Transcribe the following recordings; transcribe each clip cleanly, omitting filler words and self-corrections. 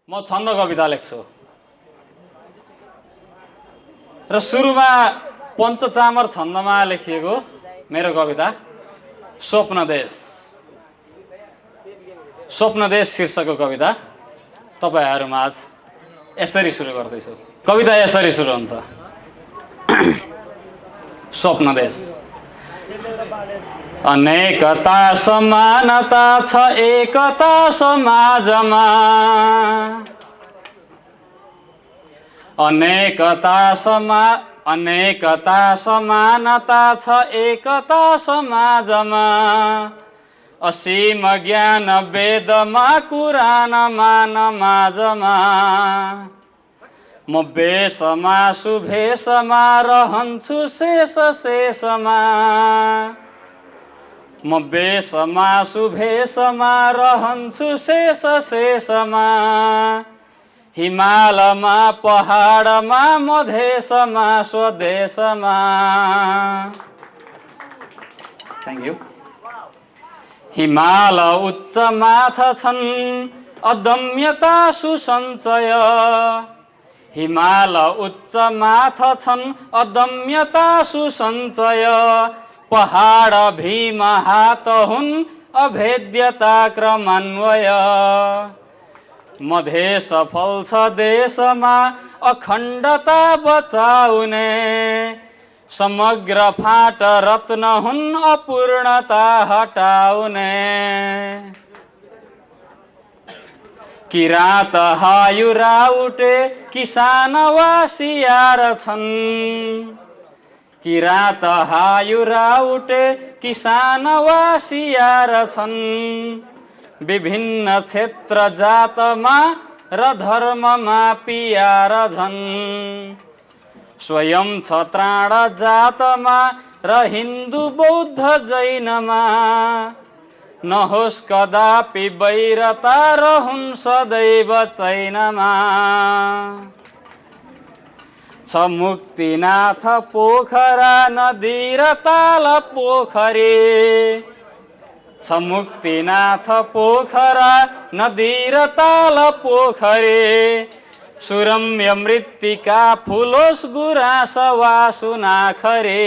म छन्द कविता लेख्छु र सुरुमा पञ्चचामर छन्दमा लेखिएको मेरो कविता स्वप्न देश शीर्षकको कविता तपाईहरुमाझ यसरी सुरु गर्दैछु। कविता यसरी सुरु हुन्छ। स्वप्न देश। अनेकता समानता छ एकता समाजमा, अनेकता समानता छ एकता समाजमा, असीम ज्ञान वेदमा कुरानमा नमाजमा, म बेसमा सुभेसमा रहन्छु शेष शेषमा, म बेसमा सुभेसमा रहन्छु शेष शेषमा, हिमालमा पहाडमा मधेसमा स्वदेशमा। Thank you. हिमाल उच्च माथ छन् अदम्यता सुसञ्चय, हिमाल उच्च माथ छन् अदम्यता सुसञ्चय, पहाड भीम हात हुन् अभेद्यता क्रमान्वय, मधेस फल्छ देशमा अखण्डता बचाउने, समग्र फाट रत्न हुन् अपूर्णता हटाउने, किराँत हायुरा उठे किसान वासियार छन्, किराँत हायुरा उठे किसान वासियार छन्, विभिन्न क्षेत्र जातमा र धर्ममा पियार झन्, स्वयं छ त्राण जातमा र हिन्दू बौद्ध जैनमा, नहोस् कदापि वैरता रहून् सदैव चैनमा, छ मुक्तिनाथ पोखरा नदी र ताल पोखरी, छ मुक्तिनाथ पोखरा नदी र ताल पोखरी, सुरम्य मृत्तिका फुलोस् गुराँस वा सुनाखरी,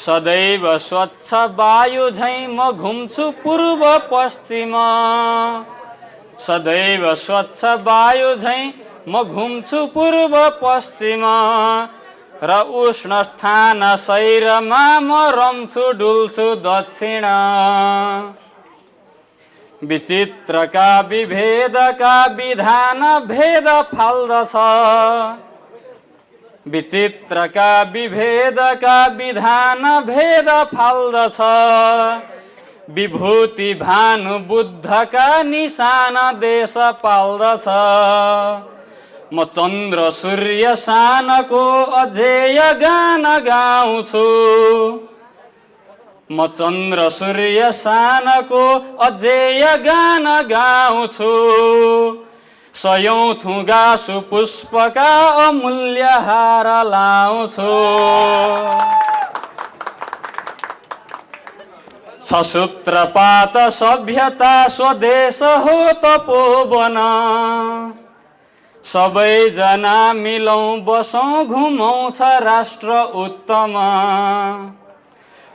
सदैव स्वच्छ वायु झैं म घुम्छु पूर्व पश्चिम, सदैव स्वच्छ वायु झैं म घुम्छु पूर्व पश्चिम, र उष्ण स्थान सैरमा म रम्छु डुल्छु दक्षिण, विचित्रका विभेदका विधान भेद फाल्दछ, विचित्रका विभेदका विधान भेद फाल्दछ, विभूति भानु बुद्धका निशान देश पाल्दछ, म चन्द्र सूर्य सानको अजेय गान गाउँछु, म चन्द्र सूर्य सानको अजेय गान गाउँछु, सयौं थुगा सुपुष्पका अमूल्य हार लाउँछु, छ सूत्रपात सभ्यता स्वदेश हो तपोवन, सबैजना मिलौं बसौं घुमौं छ राष्ट्र उत्तम,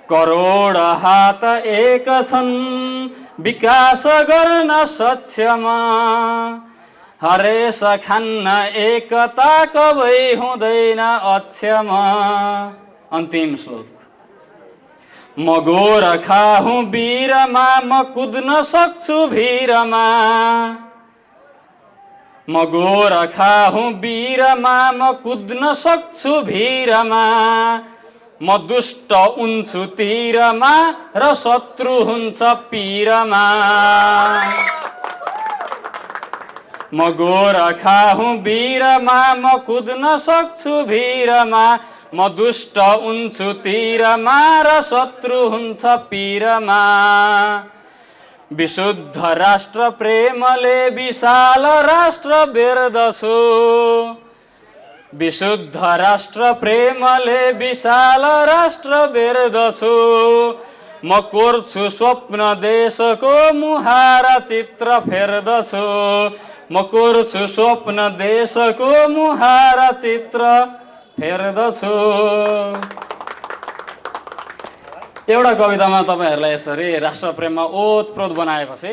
करोड हात एक छन् विकास गर्न सक्षम, हरेस खान्न एकता कबै हुँदैन अक्षम। अन्तिम श्लोक। म गोरखा हुँ वीरमा म कुद्न सक्छु भिरमा, म गोरखा हुँ वीरमा म कुद्न सक्छु भिरमा, म दुष्ट हुन्छु तीरमा र शत्रु हुन्छ पीरमा, म गोरखा हुँ वीरमा म कुद्न सक्छु भिरमा, म दुष्ट हुन्छु तीरमा र शत्रु हुन्छ पीरमा, विशुद्ध राष्ट्र प्रेमले विशाल राष्ट्र बेर्दछु, विशुद्ध राष्ट्र प्रेमले विशाल राष्ट्र बेर्दछु, म कोर्छु स्वप्न देशको मुहार चित्र फेर्दछु, म कोर्छु स्वप्न देशको मुहारा चित्र फेर्दछु। एउटा कवितामा तपाईँहरूलाई यसरी राष्ट्रप्रेममा ओतप्रोत बनाएपछि